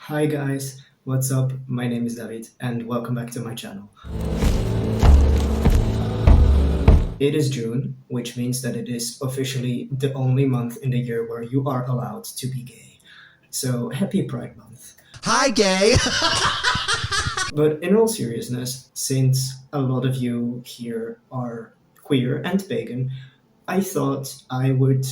Hi guys, what's up? My name is David and welcome back to my channel. It is June, which means that it is officially the only month in the year where you are allowed to be gay. So happy Pride Month. Hi, gay! But in all seriousness, since a lot of you here are queer and pagan, I thought I would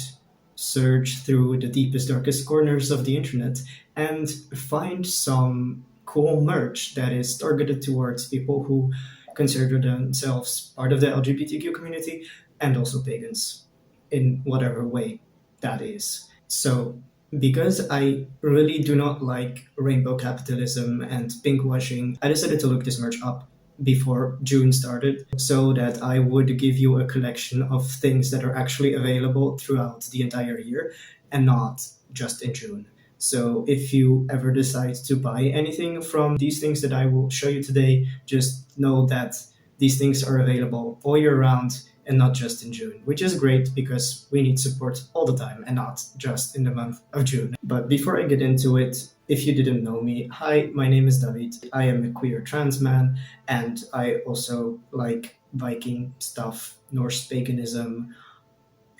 search through the deepest, darkest corners of the internet and find some cool merch that is targeted towards people who consider themselves part of the LGBTQ community and also pagans in whatever way that is. So, because I really do not like rainbow capitalism and pinkwashing, I decided to look this merch up before June started so that I would give you a collection of things that are actually available throughout the entire year and not just in June. So if you ever decide to buy anything from these things that I will show you today, just know that these things are available all year round and not just in June, which is great because we need support all the time and not just in the month of June. But before I get into it, if you didn't know me, hi, my name is David. I am a queer trans man and I also like Viking stuff, Norse paganism,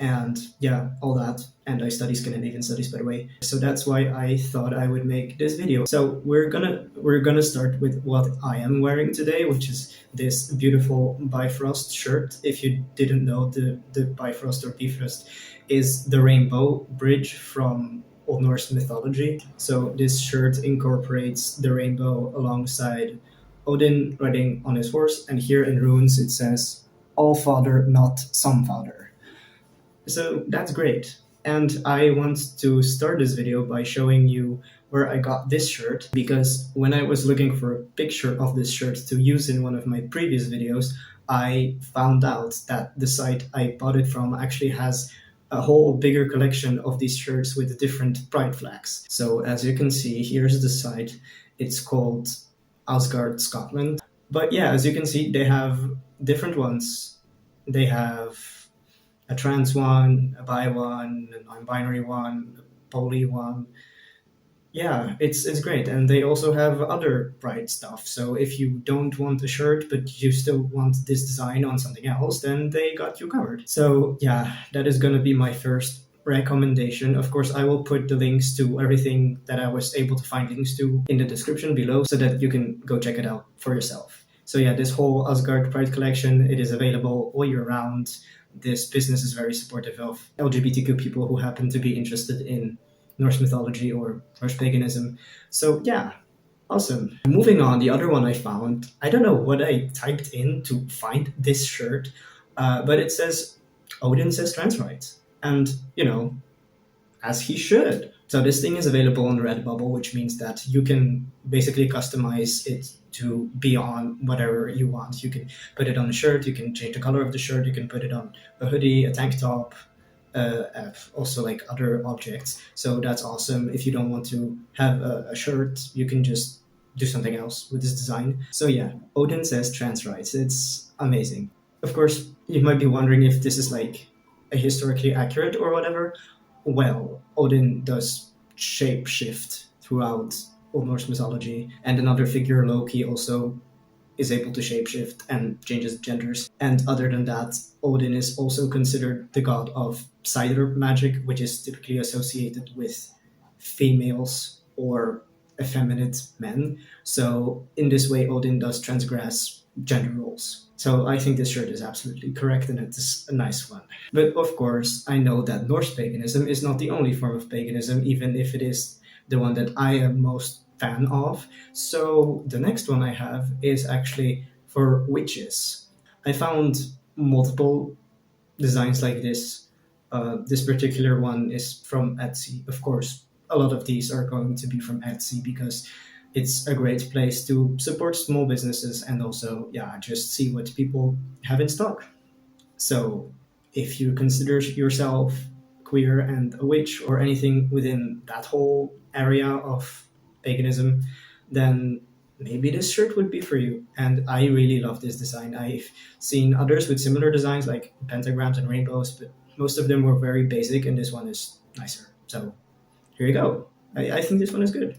and yeah, all that. And I study Scandinavian studies, by the way. So that's why I thought I would make this video. So we're gonna start with what I am wearing today, which is this beautiful Bifrost shirt. If you didn't know, the Bifrost or Bifrost is the rainbow bridge from Old Norse mythology. So this shirt incorporates the rainbow alongside Odin riding on his horse, and here in runes it says "All Father, not some Father." So that's great. And I want to start this video by showing you where I got this shirt, because when I was looking for a picture of this shirt to use in one of my previous videos, I found out that the site I bought it from actually has a whole bigger collection of these shirts with different pride flags. So as you can see, here's the site. It's called Asgard, Scotland. But yeah, as you can see, they have different ones. They have a trans one, a bi one, a non-binary one, a poly one. Yeah, it's great, and they also have other bright stuff. So if you don't want a shirt but you still want this design on something else, then they got you covered. So yeah, that is gonna be my first recommendation. Of course, I will put the links to everything that I was able to find links to in the description below so that you can go check it out for yourself. So yeah, this whole Asgard Pride collection, it is available all year round. This business is very supportive of LGBTQ people who happen to be interested in Norse mythology or Norse paganism. So yeah, awesome. Moving on, the other one I found, I don't know what I typed in to find this shirt, but it says Odin says trans rights. And, you know, as he should. So this thing is available on Redbubble, which means that you can basically customize it to be on whatever you want. You can put it on a shirt, you can change the color of the shirt, you can put it on a hoodie, a tank top, also like other objects. So that's awesome. If you don't want to have a shirt, you can just do something else with this design. So yeah, Odin says trans rights. It's amazing. Of course, you might be wondering if this is like a historically accurate or whatever. Well, Odin does shapeshift throughout Old Norse mythology, and another figure, Loki, also is able to shapeshift and changes genders. And other than that, Odin is also considered the god of cider magic, which is typically associated with females or effeminate men. So in this way, Odin does transgress gender roles. So I think this shirt is absolutely correct and it's a nice one. But of course, I know that Norse paganism is not the only form of paganism, even if it is the one that I am most fan of. So the next one I have is actually for witches. I found multiple designs like this. This particular one is from Etsy. Of course, a lot of these are going to be from Etsy because it's a great place to support small businesses and also, yeah, just see what people have in stock. So if you consider yourself queer and a witch or anything within that whole area of paganism, then maybe this shirt would be for you. And I really love this design. I've seen others with similar designs like pentagrams and rainbows, but most of them were very basic and this one is nicer. So here you go. I think this one is good.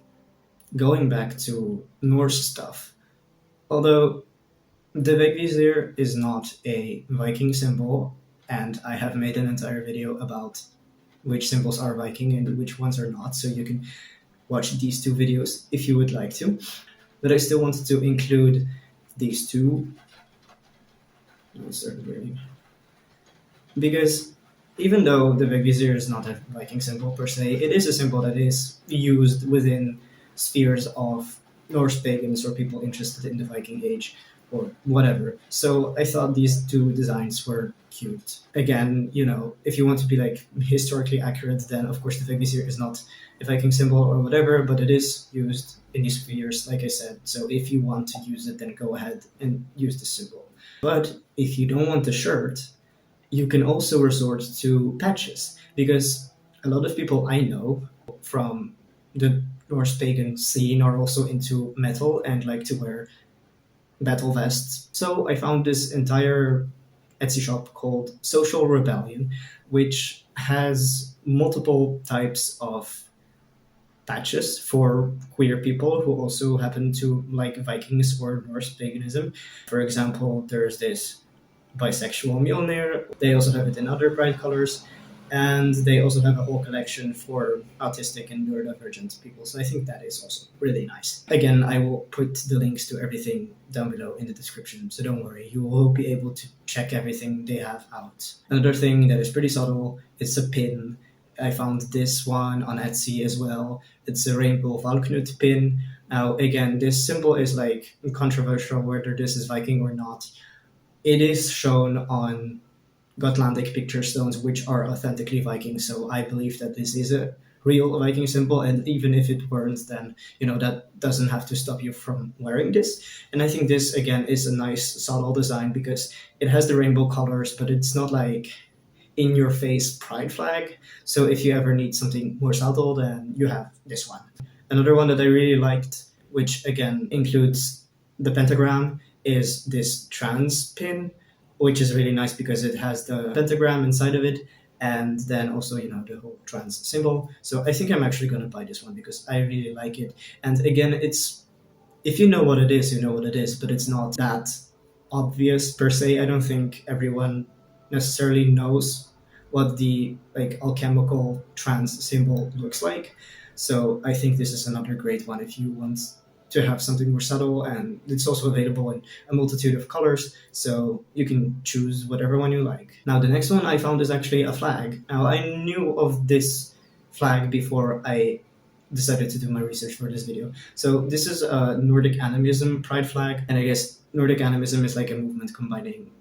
going back to Norse stuff, although the vegvisir is not a Viking symbol, and I have made an entire video about which symbols are Viking and which ones are not, so you can watch these two videos if you would like to. But I still wanted to include these two. Because even though the vegvisir is not a Viking symbol per se, it is a symbol that is used within spheres of Norse pagans or people interested in the Viking Age or whatever. So I thought these two designs were cute. Again, if you want to be like historically accurate, then of course the vegvisir is not a Viking symbol or whatever, but it is used in these spheres, like I said. So if you want to use it, then go ahead and use the symbol. But if you don't want the shirt, you can also resort to patches, because a lot of people I know from the Norse pagan scene are also into metal and like to wear battle vests. So I found this entire Etsy shop called Social Rebellion, which has multiple types of patches for queer people who also happen to like Vikings or Norse paganism. For example, there's this bisexual Mjolnir. They also have it in other bright colors. And they also have a whole collection for autistic and neurodivergent people. So I think that is also really nice. Again, I will put the links to everything down below in the description. So don't worry, you will be able to check everything they have out. Another thing that is pretty subtle is a pin. I found this one on Etsy as well. It's a rainbow valknut pin. Now, again, this symbol is like controversial whether this is Viking or not. It is shown on Gotlandic picture stones, which are authentically Viking. So I believe that this is a real Viking symbol. And even if it weren't, then, that doesn't have to stop you from wearing this. And I think this, again, is a nice, subtle design because it has the rainbow colors, but it's not like in your face pride flag. So if you ever need something more subtle, then you have this one. Another one that I really liked, which again includes the pentagram, is this trans pin, which is really nice because it has the pentagram inside of it and then also, the whole trans symbol. So I think I'm actually going to buy this one because I really like it. And again, if you know what it is, you know what it is, but it's not that obvious per se. I don't think everyone necessarily knows what the alchemical trans symbol looks like. So I think this is another great one if you want to have something more subtle, and it's also available in a multitude of colors, so you can choose whatever one you like. Now, the next one I found is actually a flag. Now, I knew of this flag before I decided to do my research for this video. So this is a Nordic Animism pride flag, and I guess Nordic Animism is like a movement combining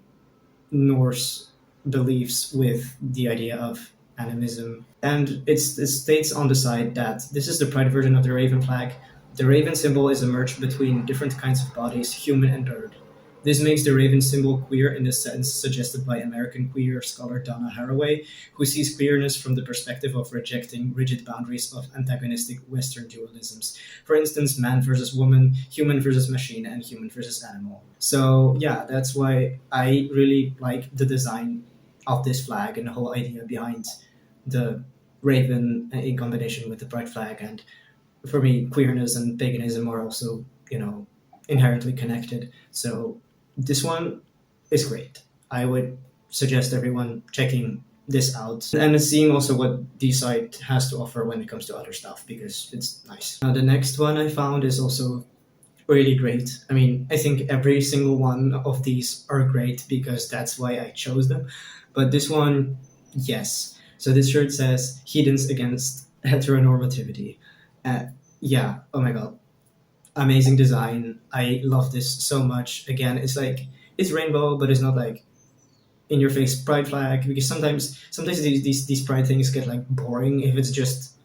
Norse beliefs with the idea of animism. And it states on the side that this is the pride version of the raven flag. The raven symbol is a merge between different kinds of bodies, human and bird. This makes the raven symbol queer in the sense suggested by American queer scholar Donna Haraway, who sees queerness from the perspective of rejecting rigid boundaries of antagonistic Western dualisms. For instance, man versus woman, human versus machine, and human versus animal. So yeah, that's why I really like the design of this flag and the whole idea behind the raven in combination with the pride flag. And for me, queerness and paganism are also, inherently connected. So this one is great. I would suggest everyone checking this out and seeing also what the site has to offer when it comes to other stuff, because it's nice. Now, the next one I found is also really great. I mean, I think every single one of these are great because that's why I chose them. But this one, yes. So this shirt says Heathens against heteronormativity. Yeah, oh my god. Amazing design. I love this so much. Again, it's rainbow, but it's not like in your face pride flag, because sometimes these pride things get like boring if it's just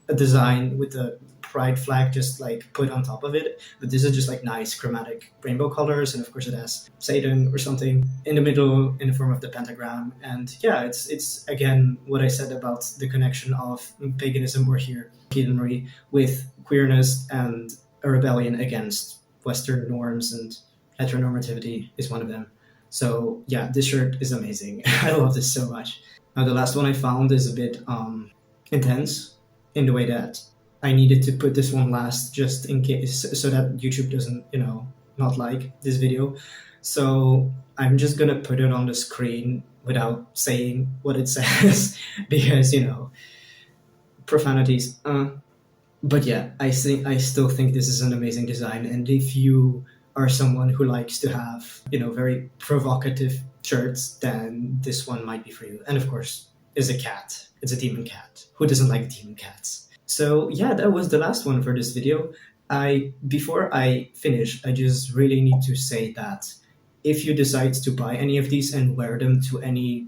a design with a pride flag just like put on top of it. But this is just like nice chromatic rainbow colors, and of course it has Satan or something in the middle in the form of the pentagram. And yeah, it's again what I said about the connection of paganism or here heathenry with queerness, and a rebellion against Western norms, and heteronormativity is one of them. So yeah, this shirt is amazing. I love this so much. Now, the last one I found is a bit intense in the way that I needed to put this one last just in case, so that YouTube doesn't, not like this video. So I'm just gonna put it on the screen without saying what it says because, profanities. But yeah, I still think this is an amazing design. And if you are someone who likes to have, very provocative shirts, then this one might be for you. And of course, is a cat. It's a demon cat. Who doesn't like demon cats? So yeah, that was the last one for this video. Before I finish, I just really need to say that if you decide to buy any of these and wear them to any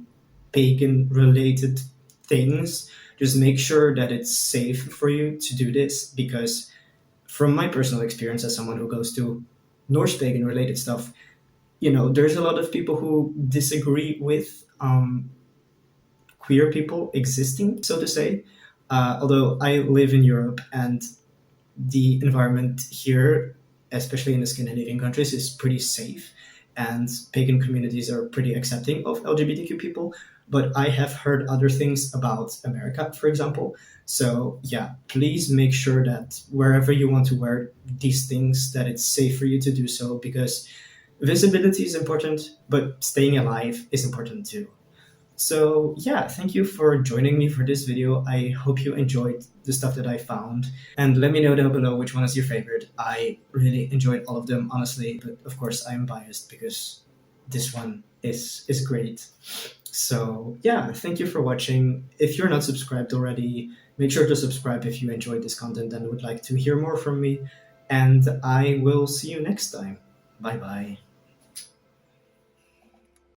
pagan related things, just make sure that it's safe for you to do this, because from my personal experience as someone who goes to Norse pagan related stuff, there's a lot of people who disagree with queer people existing, so to say. Although I live in Europe and the environment here, especially in the Scandinavian countries, is pretty safe, and pagan communities are pretty accepting of LGBTQ people. But I have heard other things about America, for example. So yeah, please make sure that wherever you want to wear these things, that it's safe for you to do so, because visibility is important, but staying alive is important too. So yeah, thank you for joining me for this video. I hope you enjoyed the stuff that I found. And let me know down below which one is your favorite. I really enjoyed all of them, honestly. But of course, I'm biased because this one is great. So yeah, thank you for watching. If you're not subscribed already, make sure to subscribe if you enjoyed this content and would like to hear more from me. And I will see you next time. Bye bye.